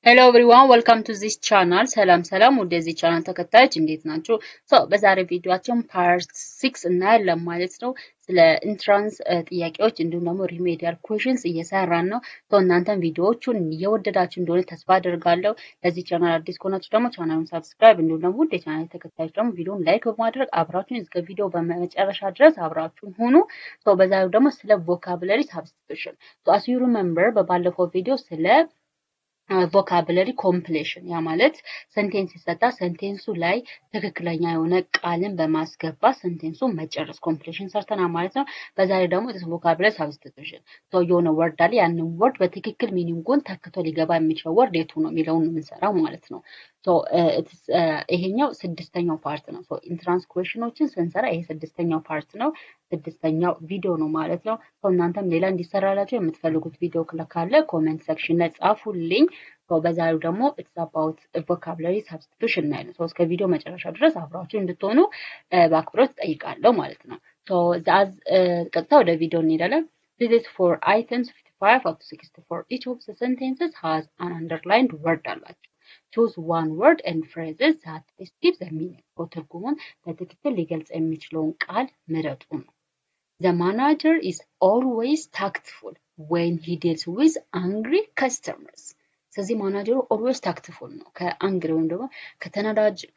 Hello everyone, welcome to this channel. ሰላም ወደዚህ ቻናል ተከታዮች እንዴት ናችሁ? በዛሬ ቪዲዮአችን ፓርት 6 እናያለን ማለት ነው። ስለ ኢንትራንስ ጥያቄዎች እንዲሁም ደግሞ ሪሜዲያል ኩዌሽንስ እየሰራን ነው። እናንተም ቪዲዮዎቹን እየወደዳችሁ እንደሆነ ተስፋ አደርጋለሁ። ለዚህ ቻናል አዲስ ከሆናችሁ ደግሞ ቻናሉን ሰብስክራይብ እንዲሁም ደግሞ ውድ የቻናል ተከታዮች ደግሞ ቪዲዮውን ላይክ በማድረግ አብራችሁን እስከ ቪዲዮ በመጨረሻ ድረስ አብራችሁን ሁኑ። በዛሬው ደግሞ ስለ ቮካብለሪ ሳብስቲቱሽን as you remember በባለፈው ቪዲዮ ስለ ቮካብለሪ ኮምፕሌሽን ያ ማለት ሰንቴንስ ሲሰጣ ሰንቴንሱ ላይ ትክክለኛ የሆነ ቃልን በማስገባት ሰንቴንሱን መጨረስ ኮምፕሌሽን ሰርተናል ማለት ነው። በዛሬ ደግሞ ቮካብለሪ ሳብስቲቱሽን የሆነ ወርድ አለ ያንን ወርድ በትክክል ሚኒንጉን ተክቶ ሊገባ የሚችለው ወርድ የቱ ነው የሚለውን የምንሰራው ማለት ነው። ይሄኛው ስድስተኛው ፓርት ነው። ኢንትራንስ ኩዌሽኖችን ስንሰራ ይሄ ስድስተኛው ፓርት ነው። ስድስተኛው ቪዲዮ ነው ማለት ነው። እናንተም ሌላ እንዲሰራላችሁ የምትፈልጉት ቪዲዮ ካለ ኮሜንት ሴክሽን ላይ ጻፉልኝ። በዛሬው ደግሞ ኢትስ አባውት ቮካብለሪ ሳብስቲቱሽን ነው ያለው። እስከ ቪዲዮ መጨረሻ ድረስ አብራችሁ እንድትሆኑ በአክብሮት ጠይቃለሁ ማለት ነው። ቀጥታ ወደ ቪዲዮ እንሄዳለን። This is for items 55 up to 64. Each of the sentences has an underlined word አላቸው። choose one word and phrases that describe the meaning. ትርጉሙን በትክክል ሊገልጽ የሚችለውን ቃል ምረጡ ነው። The manager is always tactful when he deals with angry customers. ስለዚህ ማናጀሩ always tactful ነው ከአንግሪ ወይም ደግሞ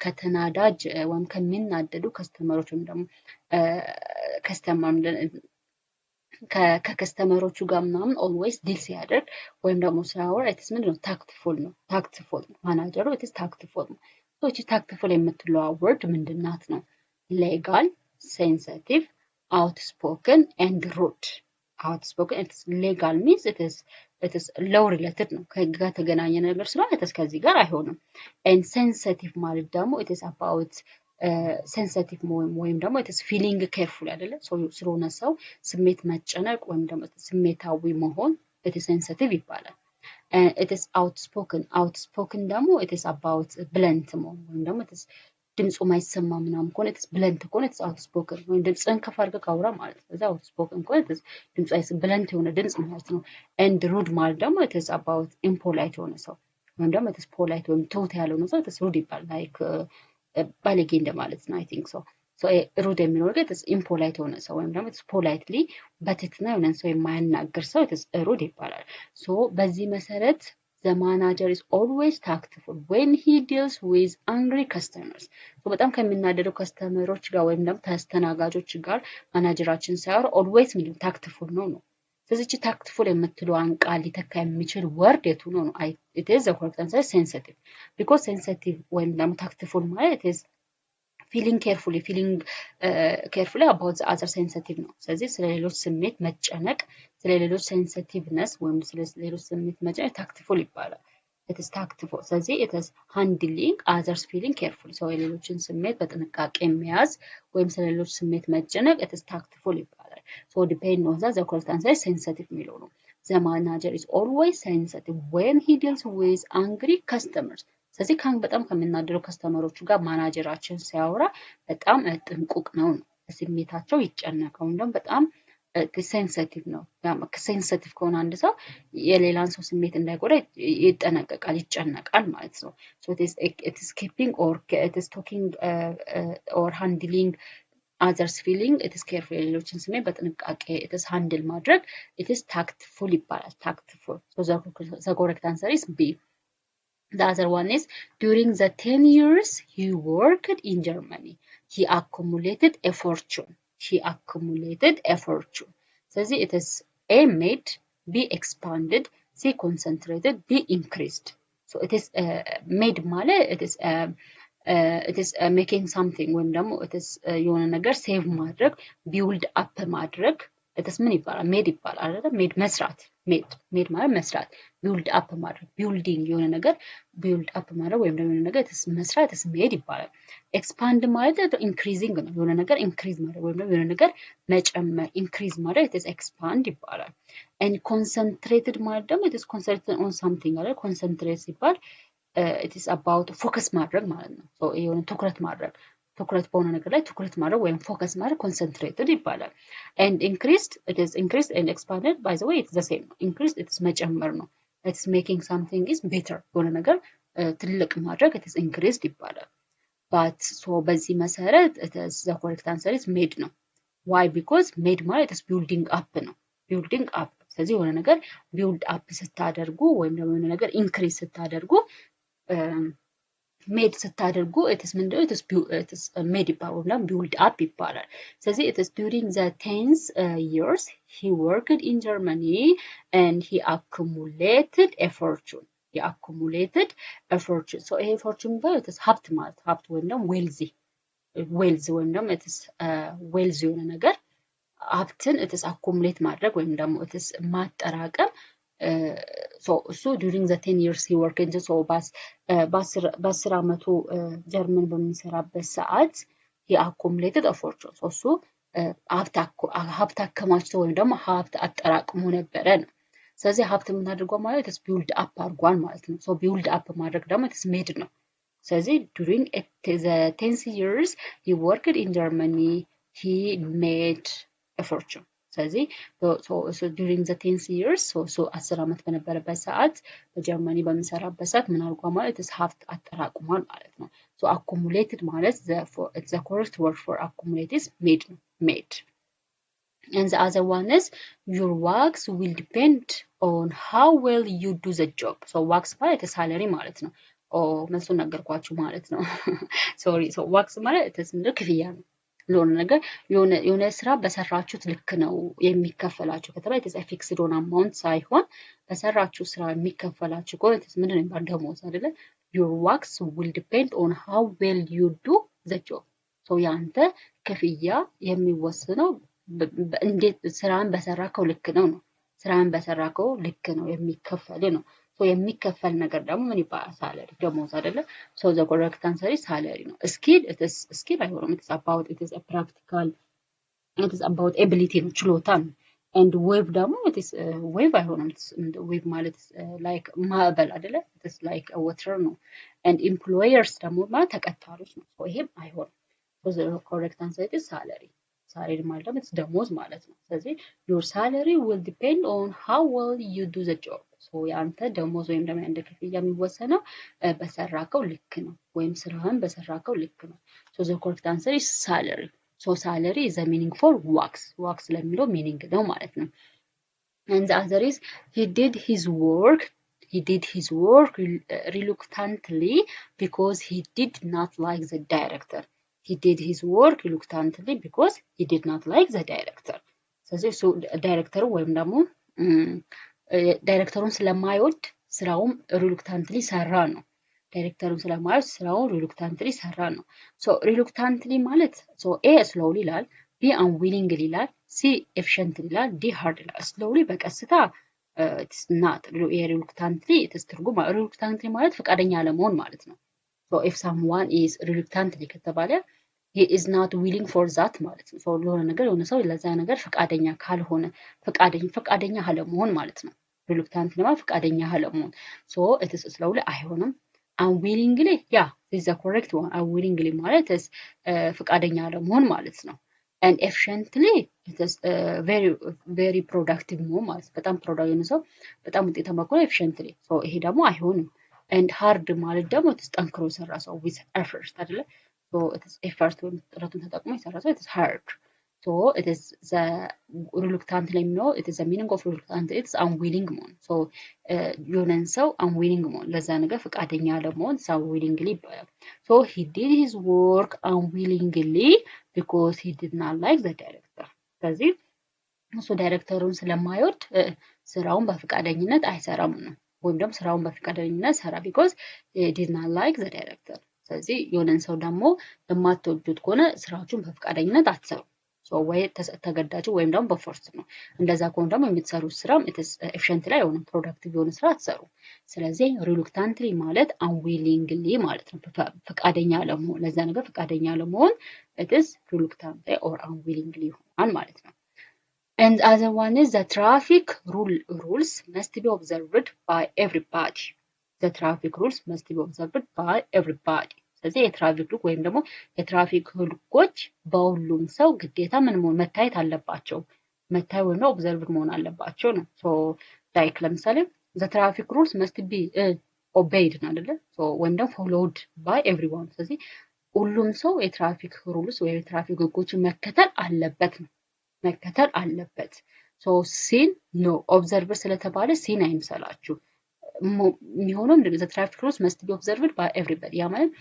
ከተናዳጅ ወይም ከሚናደዱ ከስተመሮች ወይም ደግሞ ከከስተመሮቹ ጋር ምናምን always ዲል ሲያደርግ ወይም ደግሞ ሲያወራ ኢትስ ምንድን ነው ታክትፉል ነው ማናጀሩ ኢትስ ታክትፉል ነው። እቺ ታክትፉል የምትለዋ ወርድ ምንድን ናት ነው? ሌጋል፣ ሴንሲቲቭ፣ outspoken and rude. outspoken it's legal means it is law related ነው ከጋ ተገናኘ ነገር ስለሆነ it is ከዚህ ጋር አይሆንም። and sensitive ማለት ደግሞ it is about sensitive ወይም ደግሞ it is feeling careful አይደለ? ስለሆነ ሰው ስሜት መጨነቅ ወይም ደግሞ ስሜታዊ መሆን it is sensitive ይባላል። it is outspoken ደግሞ it is about blunt መሆን ወይም ደግሞ it is ድምፁ ማይሰማ ምናምን ከሆነ it's blunt ከሆነ it's outspoken ወይም ድምፅን ከፍ አድርገህ ካወራ ማለት ነው። እዛ outspoken ከሆነ it's ድምፁ blunt የሆነ ድምፅ ማለት ነው። and rude ማለት ደግሞ it is about impolite የሆነ ሰው ወይም ደግሞ it is polite ወይም ትሁት ያልሆነ ሰው it is rude ይባላል። like ባለጌ እንደማለት ነው። I think so rude የሚለው ነገር it is impolite የሆነ ሰው ወይም ደግሞ it is politely በትህትና የሆነን ሰው የማያናግር ሰው it is rude ይባላል። በዚህ መሰረት The manager is always tactful when he deals with angry customers. በጣም ከሚናደዱ ከስተመሮች ጋር ወይም ደግሞ ተስተናጋጆች ጋር ማናጀራችን ሲያወራ always ምን tactful ነው። ስለዚህ tactful የምትለዋን ቃል ሊተካ የሚችል ወርድ የቱ ነው? it is the correct answer sensitive because sensitive ወይም ደግሞ tactful ማለት it is feeling carefully about the other sensitive ነው። ስለዚህ ስለሌሎች ስሜት መጨነቅ ስለሌሎች ሴንሲቲቭነስ ወይም ስለሌሎች ስሜት መጨነቅ ታክትፉል ይባላል። it is tactful ስለዚህ it is handling others feeling carefully ሰው የሌሎችን ስሜት በጥንቃቄ መያዝ ወይም ስለሌሎች ስሜት መጨነቅ it is tactful ይባላል። depend on the correct answer sensitive የሚለው ነው። The manager is always sensitive when he deals with angry customers. ስለዚህ በጣም ከሚናደዱ ከስተመሮቹ ጋር ማናጀራችን ሲያወራ በጣም ጥንቁቅ ነው። ስሜታቸው ይጨነቃል ወይም በጣም ሴንሲቲቭ ነው። ሴንሲቲቭ ከሆነ አንድ ሰው የሌላን ሰው ስሜት እንዳይጎዳ ይጠነቀቃል፣ ይጨነቃል ማለት ነው። it is keeping or it is talking or handling others feeling it is careful የሌሎችን ስሜት በጥንቃቄ it is handle ማድረግ it is tactful ይባላል። tactful the correct answer is B. The other one is during the 10 years he worked in Germany he accumulated a fortune. ስለዚህ it is A made, B expanded, C concentrated, D increased. it is made ማለት it is making something ወይም ደግሞ it is የሆነ ነገር ሴቭ ማድረግ ቢውልድ አፕ ማድረግ it is ምን ይባላል? ሜድ ይባላል አይደል? ሜድ መስራት ሜድ ማለት መስራት ቢውልድ አፕ ማድረግ ቢውልዲንግ የሆነ ነገር ቢውልድ አፕ ማድረግ ወይም ደግሞ የሆነ ነገር it is መስራት it is ሜድ ይባላል። ኤክስፓንድ ማለት ኢንክሪዚንግ ነው። የሆነ ነገር ኢንክሪዝ ማድረግ ወይም ደግሞ የሆነ ነገር መጨመር ኢንክሪዝ ማድረግ it is ኤክስፓንድ ይባላል። and concentrated ማለት ደግሞ it is concentrated on something አይደል? ኮንሰንትሬት ሲባል it is about ፎከስ ማድረግ ማለት ነው። የሆነ ትኩረት በሆነ ነገር ላይ ትኩረት ማድረግ ወይም ፎከስ ማድረግ ኮንሰንትሬትድ ይባላል። and increased it is increased and expanded by the way it's the same increased it is መጨመር ነው። it's making something is better የሆነ ነገር ትልቅ ማድረግ it is increased ይባላል but so በዚህ መሰረት it is the correct answer is made ነው why because made ማለት is building up ነው building up ስለዚህ የሆነ ነገር build up ስታደርጉ ወይም ደግሞ የሆነ ነገር increase ስታደርጉ made ስታደርጉ it is ምንድነው it is made ይባላል build up ይባላል ስለዚህ it is during the 10th years he worked in Germany and he accumulated a fortune he accumulated a fortune so a fortune ማለት it is ሀብት ማለት ሀብት ወይም ደግሞ wealthy ወይም ደግሞ it is wealthy የሆነ ነገር ሀብትን it is accumulate ማድረግ ወይም ደግሞ it is ማጠራቀም so during the 10 years he worked in so በ10 ዓመቱ ጀርመን በሚሰራበት ሰዓት he accumulated a fortune so እሱ ሀብት አከማችቶ ወይም ደግሞ ሀብት አጠራቅሞ ነበረ ነው ስለዚህ ሀብት ምን አድርጓል ማለት is build up አድርጓል ማለት ነው so build up ማድረግ ደግሞ it is made ነው ስለዚህ during the 10th years he worked in Germany he made a fortune ስለዚህ so during the 10th years so 10 ዓመት በነበረበት ሰዓት በጀርመኒ በሚሰራበት ሰዓት ምን አድርጓል ማለት is ሀብት አጠራቅሟል ማለት ነው so accumulated ማለት the correct word for accumulate is made and the other one is your works will depend on how well you do the job so works ማለት salary ማለት ነው መልሱን ነገርኳችሁ ማለት ነው sorry so works ማለት ክፍያ ነው ለሆነ ነገር የሆነ ስራ በሰራችሁት ልክ ነው የሚከፈላችሁ ከተባለ it's a fixed on amount ሳይሆን በሰራችሁ ስራ የሚከፈላችሁ ከሆነ ምንድነው የሚባል ደሞዝ አይደለ your works will depend on how well you do the job so ያንተ ክፍያ የሚወሰነው እንዴት ስራን በሰራከው ልክ ነው ስራን በሰራከው ልክ ነው የሚከፈል ነው so የሚከፈል ነገር ደግሞ ምን ይባላል salary ደሞዝ አይደለ so the correct answer is salary ነው skill አይሆንም it is a practical it is about ability ነው ችሎታ ነው and wave ደግሞ it is wave አይሆንም wave ማለት like ማዕበል አይደለ it is like a water ነው and employers ደግሞ ማለት ተቀጣሪዎች ነው so ይሄም አይሆንም so the correct answer is salary salary ማለት ደግሞ ደሞዝ ማለት ነው ስለዚህ your salary will depend on how well you do the job so ያንተ ደሞዝ ወይም ደግሞ እንደ ክፍያ የሚወሰነው በሰራከው ልክ ነው ወይም ስራህን በሰራከው ልክ ነው so the correct answer is salary so salary is a meaning for works ለሚለው meaning ነው ማለት ነው and the other is he did his work reluctantly because he did not like the director he did his work reluctantly because he did not like the director ስለዚህ so ዳይሬክተሩ ወይም ደግሞ ዳይሬክተሩን ስለማይወድ ስራውን reluctantly ሰራ ነው ዳይሬክተሩን ስለማይወድ ስራውን reluctantly ሰራ ነው so reluctantly ማለት so A slowly ይላል B unwillingly ይላል C efficiently ይላል D hard ይላል slowly በቀስታ it's not reluctantly it is ትርጉም reluctantly ማለት ፈቃደኛ አለመሆን ማለት ነው so if someone is reluctantly ከተባለ he is not willing for that ማለት ነው so ለሆነ ነገር የሆነ ሰው ለዛ ነገር ፈቃደኛ ካልሆነ ፈቃደኛ አለመሆን ማለት ነው reluctantly ማለት ፈቃደኛ አለመሆን so it is slowly አይሆንም unwillingly yeah this is the correct one unwillingly ማለት is ፈቃደኛ አለመሆን ማለት ነው and efficiently it is very productive ነው ማለት በጣም ፕሮዳክቲቭ የሆነ ሰው በጣም ውጤታማ ከሆነ efficiently so ይሄ ደግሞ አይሆንም and hard ማለት ደግሞ ጠንክሮ የሰራ ሰው with effort አይደለ so it is effort when ጥረቱን ተጠቅሞ የሰራ ሰው it is hard so it is the reluctant ላይ ነው it is the meaning of reluctant it's unwilling መሆን so የሆነን ሰው unwilling መሆን ለዛ ነገር ፈቃደኛ አለመሆን so willingly ይባላል so he did his work unwillingly because he did not like the director ስለዚህ እሱ ዳይሬክተሩን ስለማይወድ ስራውን በፈቃደኝነት አይሰራም ነው ወይም ደግሞ ስራውን በፈቃደኝነት ሰራ because he did not like the director ስለዚህ የሆነን ሰው ደግሞ የማትወዱት ከሆነ ስራችሁን በፈቃደኝነት አትሰሩ so ወይ ተገዳችሁ ወይም ደግሞ በፎርስ ነው እንደዛ ከሆነ ደግሞ የምትሰሩት ስራም efficiently ላይ የሆነ productive የሆነ ስራ አትሰሩ ስለዚህ reluctantly ማለት unwillingly ማለት ነው ፈቃደኛ አለመሆን ለዛ ነገር ፈቃደኛ አለመሆን it is reluctantly or unwillingly ይሆናል ማለት ነው and the other one is the traffic rules must be observed by everybody the traffic rules must be observed by everybody ስለዚህ የትራፊክ ህግ ወይም ደግሞ የትራፊክ ህጎች በሁሉም ሰው ግዴታ ምን መሆን መታየት አለባቸው መታየት ወይም ኦብዘርቭ መሆን አለባቸው ነው so like ለምሳሌ the traffic rules must be obeyed ነው አይደለ? so ወይም ደግሞ followed by everyone ስለዚህ ሁሉም ሰው የትራፊክ ሩልስ ወይ የትራፊክ ህጎችን መከተል አለበት ነው መከተል አለበት so ሲን ኖ ኦብዘርቨር ስለተባለ ሲን አይምሰላችሁ የሚሆነው ምንድነው the traffic rules must be observed by everybody ያ ማለት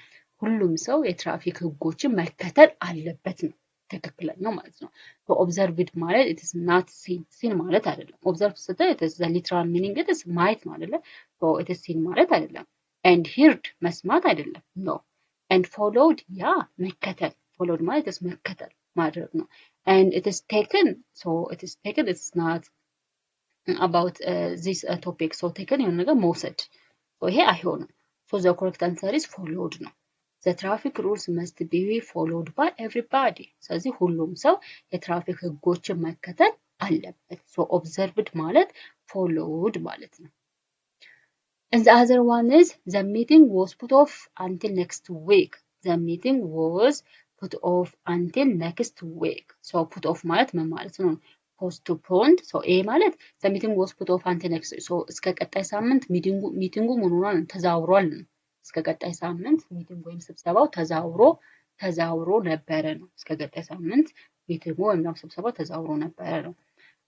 ሁሉም ሰው የትራፊክ ህጎችን መከተል አለበት ነው ትክክለኛ ማለት ነው ኦብዘርቭድ ማለት it is not seen ማለት አይደለም ኦብዘርቭ ስትል it is the literal meaning it is ማየት ነው አይደለ so it is seen ማለት አይደለም and heard መስማት አይደለም no and followed ያ መከተል followed ማለት is መከተል ማድረግ ነው and it is taken so it is taken it's not about this topic so taken የሆነ ነገር መውሰድ so ይሄ አይሆንም so the correct answer is followed ነው the traffic rules must be followed by everybody ስለዚህ ሁሉም ሰው የትራፊክ ህጎችን መከተል አለበት so observed ማለት followed ማለት ነው and the other one is the meeting was put off until next week the meeting was put off until next week so put off ማለት ምን ማለት ነው postponed so a ማለት the meeting was put off until next week so እስከ ቀጣይ ሳምንት ሚቲንጉ ምን ሆኗል ተዛውሯል እስከ ቀጣይ ሳምንት ሚቲንግ ወይም ስብሰባው ተዛውሮ ነበረ ነው እስከ ቀጣይ ሳምንት ሚቲንጉ ወይም ስብሰባው ተዛውሮ ነበረ ነው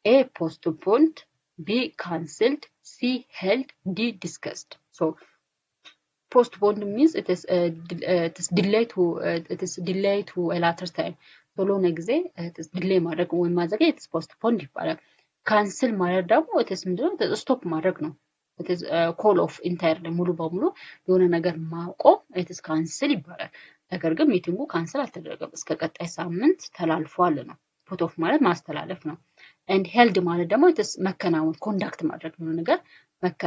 a postponed b cancelled c held d discussed so postponed means it is delayed to a later time ለሆነ ጊዜ ዲሌይ ማድረግ ወይም ማዘግየት it is postponed ይባላል ካንስል ማለት ደግሞ it is ምንድነው ስቶፕ ማድረግ ነው it is call off entirely ሙሉ በሙሉ የሆነ ነገር ማቆም it is cancel ይባላል ነገር ግን ሚቲንጉ ካንስል አልተደረገም እስከ ቀጣይ ሳምንት ተላልፏል ነው put off ማለት ማስተላለፍ ነው and held ማለት ደግሞ it is መከናወን ኮንዳክት ማድረግ ነው ነገር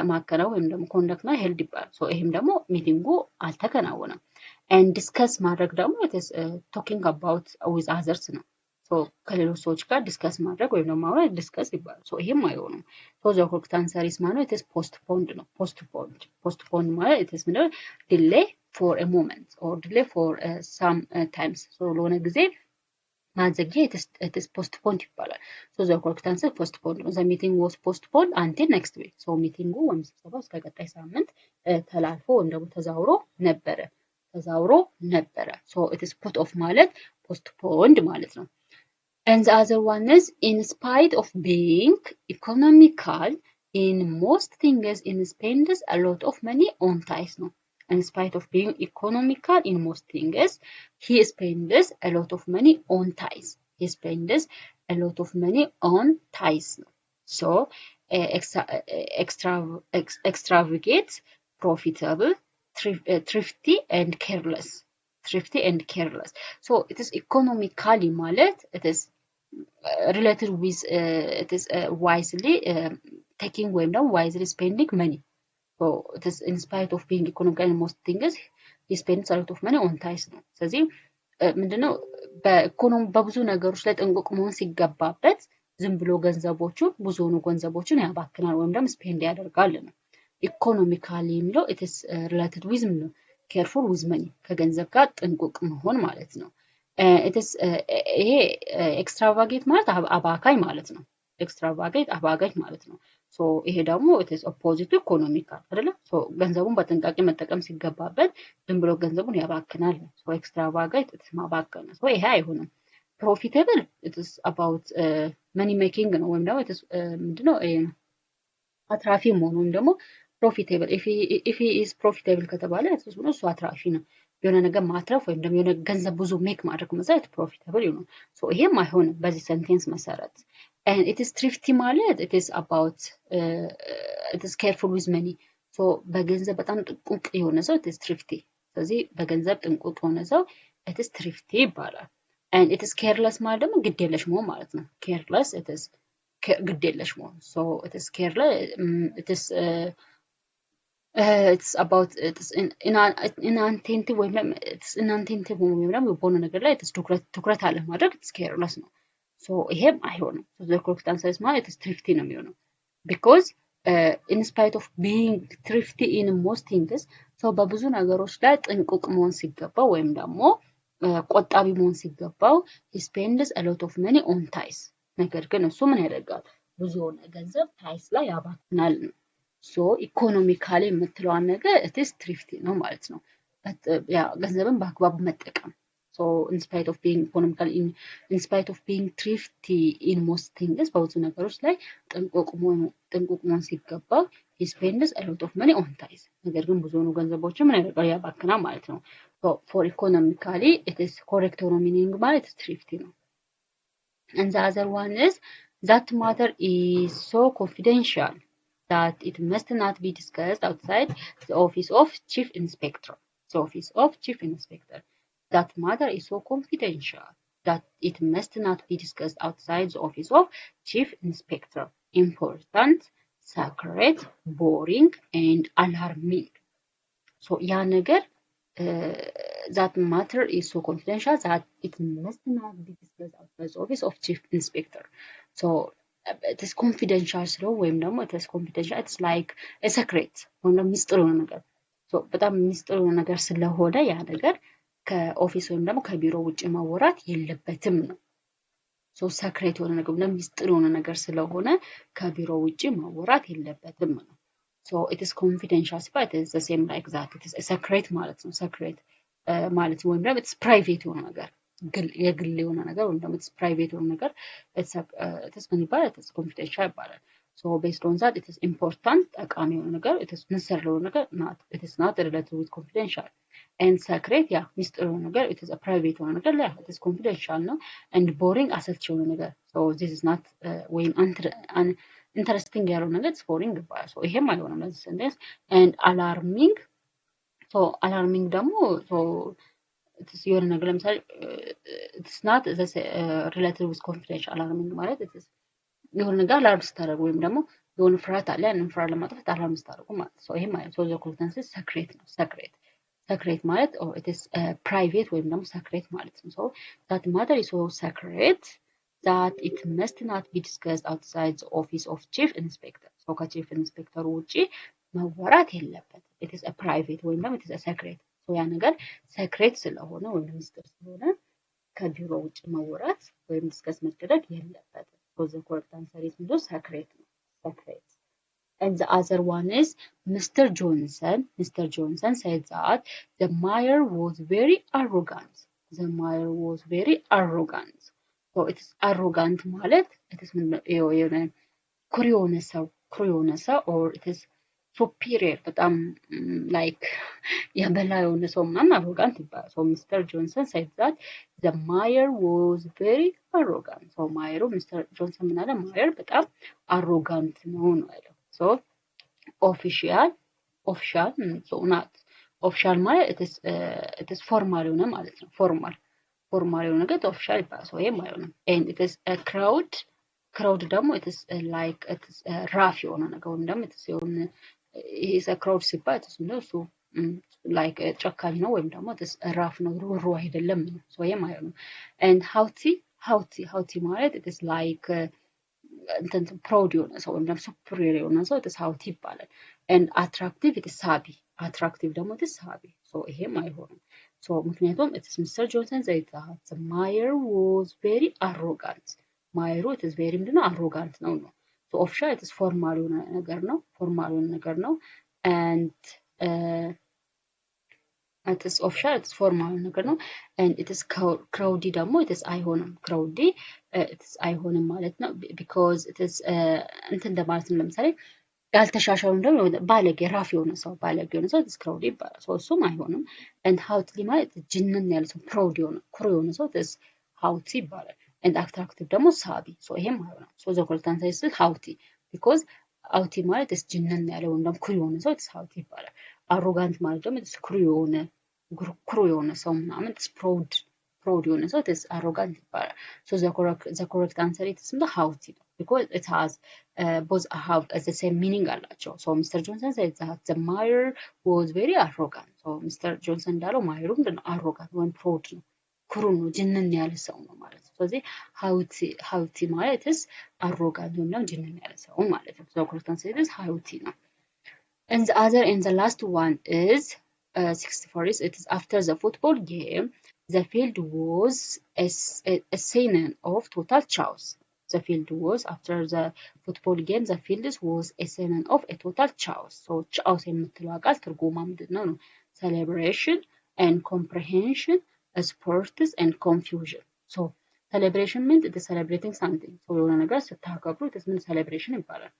ማከናወን ወይም ደግሞ ኮንዳክት እና held ይባላል so ይሄም ደግሞ ሚቲንጉ አልተከናወነም and discuss ማድረግ ደግሞ it is talking about with others ነው so ከሌሎች ሰዎች ጋር ዲስከስ ማድረግ ወይም ደግሞ ማውራት ዲስከስ ይባላል so ይሄም አይሆንም so the correct answer is ማለት it is postponed ነው postponed ማለት it is ምንድነው delay for a moment or delay for some times so ለሆነ ጊዜ ማዘግየት it is postponed ይባላል so the correct answer postponed the meeting was postponed until next week so ሚቲንጉ ወይም ስብሰባው እስከ ቀጣይ ሳምንት ተላልፎ ወይም ደግሞ ተዛውሮ ነበረ so it is put off ማለት postponed ማለት ነው and the other one is in spite of being economical in most things it spends a lot of money on ties ነው in spite of being economical in most things he spends a lot of money on ties he spends a lot of money on ties so extravagant profitable thrifty and careless so it is economically ማለት it is related with it is wisely taking ወይም ደግሞ wisely spending money so it is in spite of being economical in most things he spends a lot of money on ties ነው ስለዚህ ምንድነው በኢኮኖሚ በብዙ ነገሮች ላይ ጥንቁቅ መሆን ሲገባበት ዝም ብሎ ብዙ ገንዘቦችን ያባክናል ወይም ደግሞ ስፔንድ ያደርጋል ነው ኢኮኖሚካሊ የሚለው it is related with careful with money ከገንዘብ ጋር ጥንቁቅ መሆን ማለት ነው it is ይሄ extravagant ማለት አባካኝ ማለት ነው አባጋኝ ማለት ነው so ይሄ ደግሞ it is opposite economical አይደለ so ገንዘቡን በጥንቃቄ መጠቀም ሲገባበት ዝም ብሎ ገንዘቡን ያባክናል so extravagant it is ማባከን so ይሄ አይሆንም profitable it is about money making ነው ወይም ደግሞ it is ምንድነው አትራፊ መሆን ወይም ደግሞ profitable if he is profitable ከተባለ እሱ አትራፊ ነው የሆነ ነገር ማትረፍ ወይም ደግሞ የሆነ ገንዘብ ብዙ ሜክ ማድረግ ማለት profitable ነው so ይሄም አይሆንም በዚህ ሴንቴንስ መሰረት and it is thrifty ማለት it is about it is careful with money so በገንዘብ በጣም ጥንቁቅ የሆነ ሰው it is thrifty ስለዚህ በገንዘብ ጥንቁቅ የሆነ ሰው it is thrifty ይባላል and it is careless ማለት ደግሞ ግዴለሽ መሆን ማለት ነው careless it is ግዴለሽ መሆን so it is careless it is it's about it is inattentive ወይም it's inattentive ወይም ደግሞ በሆነ ነገር ላይ ትኩረት አለ ማድረግ it's careless ነው so ይሄም አይሆንም so the correct answer is ማለት it is thrifty ነው የሚሆነው because in spite of being thrifty in most things so በብዙ ነገሮች ላይ ጥንቁቅ መሆን ሲገባው ወይም ደግሞ ቆጣቢ መሆን ሲገባው he spends a lot of money on ties ነገር ግን እሱ ምን ያደርጋል ብዙ ገንዘብ ties ላይ ያባክናል ሶ ኢኮኖሚካሊ የምትለዋን ነገር it is thrifty ነው ማለት ነው። ያ ገንዘብን በአግባቡ መጠቀም። So in spite of being economical in spite of being thrifty in most things በብዙ ነገሮች ላይ ጥንቁቅ መሆን ሲገባው he spends a lot of money on ties ነገር ግን ብዙ ገንዘቦችን ምን ያደርጋል ያባክናል ማለት ነው። So for economically it is correct ሆኖ meaning ማለት thrifty ነው። And the other one is that matter is so confidential that it must not be discussed outside the office of chief inspector. The office of chief inspector. That matter is so confidential that it must not be discussed outside the office of chief inspector. Important, sacred, boring, and alarming. So ያ ነገር that matter is so confidential that it must not be discussed outside the office of chief inspector. So it is confidential slow ወይም ደግሞ it is confidential it's like a secret ወይም ደግሞ ሚስጥር የሆነ ነገር so በጣም ሚስጥር የሆነ ነገር ስለሆነ ያ ነገር ከኦፊስ ወይም ደግሞ ከቢሮ ውጪ ማወራት የለበትም ነው so secret የሆነ ነገር ወይም ሚስጥር የሆነ ነገር ስለሆነ ከቢሮ ውጪ ማወራት የለበትም ነው so it is confidential but it is the same like that it is a secret ማለት ነው secret ማለት ወይም ደግሞ it's private የሆነ ነገር የግል የሆነ ነገር ወይም ደግሞ it's private የሆነ ነገር it's ምን ይባላል it's confidential ይባላል so based on that it is important ጠቃሚ የሆነ ነገር it is necessary የሆነ ነገር not it is not related with confidential and secret ያ ሚስጥር የሆነ ነገር it is a private የሆነ ነገር ያ it is confidential ነው and boring አሰልቺ የሆነ ነገር so this is not ወይም interesting ያለው ነገር it's boring ይባላል so ይሄም አይሆንም ለዚህ sentence and alarming so alarming ደግሞ so it's የሆነ ነገር ለምሳሌ it's not related with confidential alarming ማለት it is የሆነ ነገር አላርም ስታደርጉ ወይም ደግሞ የሆነ ፍርሃት አለ ያንን ፍርሃት ለማጥፋት አላርም ስታደርጉ ማለት ነው ይሄ ማለት so the confidence is secret ነው secret ማለት or it is private ወይም ደግሞ secret ማለት ነው so that matter is so secret that it must not be discussed outside the office of chief inspector so ከchief inspector ውጪ መወራት የለበትም it is a private ወይም ደግሞ it is a secret so ያ ነገር secret ስለሆነ ወይም ሚስጥር ስለሆነ ከቢሮ ውጪ መወራት ወይም ዲስከስ መደረግ የለበትም so the correct answer is no secret and the other one is Mr. Johnson said that the mayor was very arrogant so it is arrogant ማለት it is የሆነ ኩሩ የሆነ ሰው or it is superior በጣም like የበላ የሆነ ሰው ምናምን arrogant ይባላል so Mr. Johnson said that the mayor was very arrogant so mayor Mr. Johnson ምን አለ mayor በጣም arrogant ነው ያለው so official so not official ማለት it is formal የሆነ ማለት ነው formal የሆነ ነገር official ይባላል so ይሄም አይሆንም and it is a crowd ደግሞ it is like it is rough የሆነ ነገር ወይም ደግሞ it is የሆነ ይሄ crowd ሲባል it is እሱ like ጨካኝ ነው ወይም ደግሞ it is rough ነው ሩሩ አይደለም ነው so ይሄም አይሆንም and haughty ማለት it is like እንትን proud የሆነ ሰው ወይም ደግሞ superior የሆነ ሰው it is haughty ይባላል and attractive it is sabi attractive ደግሞ it is sabi so ይሄም አይሆንም so ምክንያቱም it is Mr. Johnson said that the mayor was very arrogant ማየሩ it is very ምንድነው arrogant ነው so official it is formal የሆነ ነገር ነው and it is official it is formal ነገር ነው and it is crowdy ደግሞ it is አይሆንም crowdy it is አይሆንም ማለት ነው because it is እንትን እንደማለት ነው ለምሳሌ ያልተሻሻሉ ደግሞ ባለጌ ራፍ የሆነ ሰው it is crowdy ይባላል so እሱም አይሆንም and haughty ማለት ጅንን ያለ ሰው proud የሆነ ኩሩ የሆነ ሰው it is haughty ይባላል and attractive ደግሞ sabi so ይሄም አይሆንም so the correct answer is haughty because haughty ማለት is ጅንን ያለ ወይም ደግሞ ኩሩ የሆነ ሰው it is haughty ይባላል arrogant ማለት ደግሞ it is ኩሩ የሆነ ሰው ምናምን it is proud የሆነ ሰው it is arrogant ይባላል so the correct answer is haughty because it has both have the same meaning አላቸው so Mr. Johnson said that the mayor was very arrogant so Mr. Johnson እንዳለው ማየሩ ምንድነው arrogant ወይም proud ነው ኩሩ ነው ጅንን ያለ ሰው ነው ማለት ነው ስለዚህ haughty ማለት is arrogant ወይም ደግሞ ጅንን ያለ ሰው ማለት ነው so correct answer is haughty ነው and the last one is 64 is it is after the football game the field was a scene of total chaos the field was after the football game the field was a scene of a total chaos. So chaos የምትለው ቃል ትርጉማ ምንድነው ነው? celebration and comprehension, sports and confusion. So celebration means it is celebrating something. So የሆነ ነገር ስታከብሩ it is mean celebration ይባላል።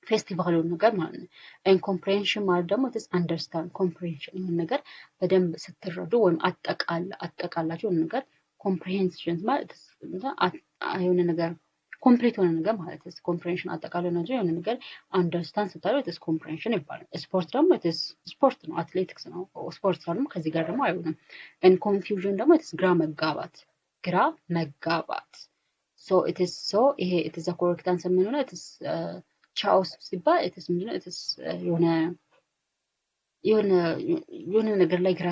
ፌስቲቫል የሆነ ነገር ማለት ነው። and comprehension ማለት ደግሞ it is understand comprehension የሆነ ነገር በደንብ ስትረዱ ወይም አጠቃላችሁ የሆነ ነገር comprehension ማለት የሆነ ነገር ኮምፕሊት የሆነ ነገር ማለት ነው። comprehension አጠቃላይ ነው የሆነ ነገር understand ስታደርጉ it is comprehension ይባላል። ስፖርት ደግሞ it is ስፖርት ነው አትሌቲክስ ነው ስፖርት ደግሞ ከዚህ ጋር ደግሞ አይሆንም። and confusion ደግሞ it is ግራ መጋባት so it is so ይሄ it is a correct answer ምን ነው it is chaos ሲባል it is ምንድነው it is የሆነ ነገር ላይ ግራ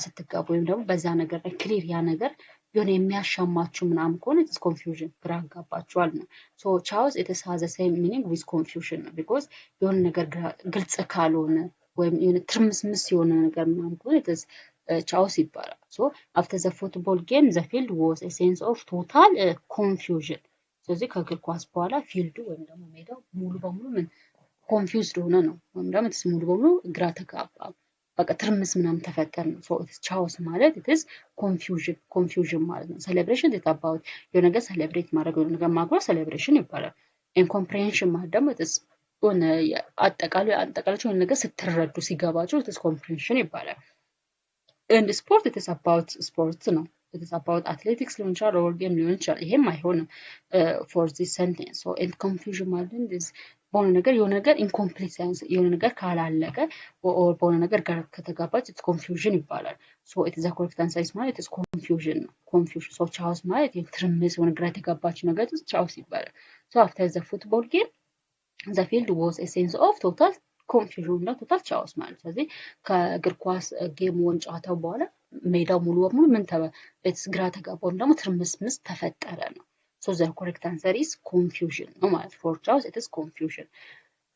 ስትጋቡ ወይም ደግሞ በዛ ነገር ላይ ክሊር ያ ነገር የሆነ የሚያሻማችሁ ምናምን ከሆነ it is confusion ግራ አጋባችኋል ነው so chaos it has the same meaning with confusion because የሆነ ነገር ግልጽ ካልሆነ ወይም የሆነ ትርምስምስ የሆነ ነገር ምናምን ከሆነ it is chaos ይባላል so after the football game the field was a sense of total confusion ስለዚህ ከእግር ኳስ በኋላ ፊልዱ ወይም ደግሞ ሜዳው ሙሉ በሙሉ ምን ኮንፊውዝድ ሆነ ነው ወይም ደግሞ ሙሉ በሙሉ ግራ ተጋባ በቃ ትርምስ ምናምን ተፈጠረ ነው so it is chaos ማለት it is confusion ማለት ነው celebration is about የሆነ ነገር celebrate ማድረግ የሆነ ነገር ማክበር celebration ይባላል and comprehension ማለት ደግሞ it is ሆነ አጠቃላችሁ የሆነ ነገር ስትረዱ ሲገባችሁ it is comprehension ይባላል and sport it is about sports ነው it is about athletics ሊሆን ይችላል or game ሊሆን ይችላል ይሄም አይሆንም for this sentence so and confusion ማለት is በሆነ ነገር የሆነ ነገር incomplete science የሆነ ነገር ካላለቀ or በሆነ ነገር ጋር ከተጋባች it's confusion ይባላል so it is a correct answer ማለት it is confusion ነው confusion so chaos ማለት የትርምስ የሆነ ግራ የተጋባች ነገር chaos ይባላል so after the football game the field was a sense of total confusion እና total chaos ማለት ስለዚህ ከእግር ኳስ ጌሙን ጨዋታው በኋላ ሜዳው ሙሉ በሙሉ ምን ግራ ተጋባው ደግሞ ትርምስምስ ተፈጠረ ነው so the correct answer is confusion no ማለት for chaos it is confusion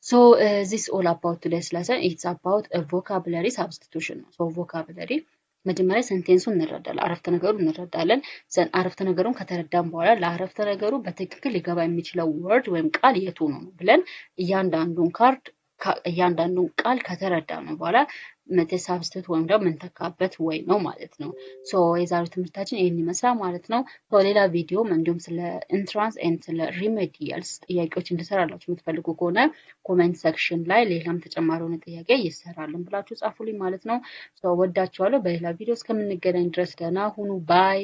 so this is all about today's lesson it's about a vocabulary substitution so vocabulary መጀመሪያ ሴንቴንሱን እንረዳለን አረፍተ ነገሩን እንረዳለን ዘን አረፍተ ነገሩን ከተረዳን በኋላ ለአረፍተ ነገሩ በትክክል ሊገባ የሚችለው ወርድ ወይም ቃል የቱ ነው ብለን እያንዳንዱን ቃል ከተረዳን በኋላ መቴ ሳብስቲቱት ወይም ደግሞ እንተካበት ወይ ነው ማለት ነው ሶ የዛሬው ትምህርታችን ይሄን ይመስላል ማለት ነው ሌላ ቪዲዮም እንዲሁም ስለ ኢንትራንስ ኤንድ ስለ ሪሜዲያልስ ጥያቄዎች እንድሰራላችሁ የምትፈልጉ ከሆነ ኮሜንት ሴክሽን ላይ ሌላም ተጨማሪ የሆነ ጥያቄ ይሰራልን ብላችሁ ጻፉልኝ ማለት ነው ሶ ወዳችኋለሁ በሌላ ቪዲዮ እስከምንገናኝ ድረስ ደህና ሁኑ ባይ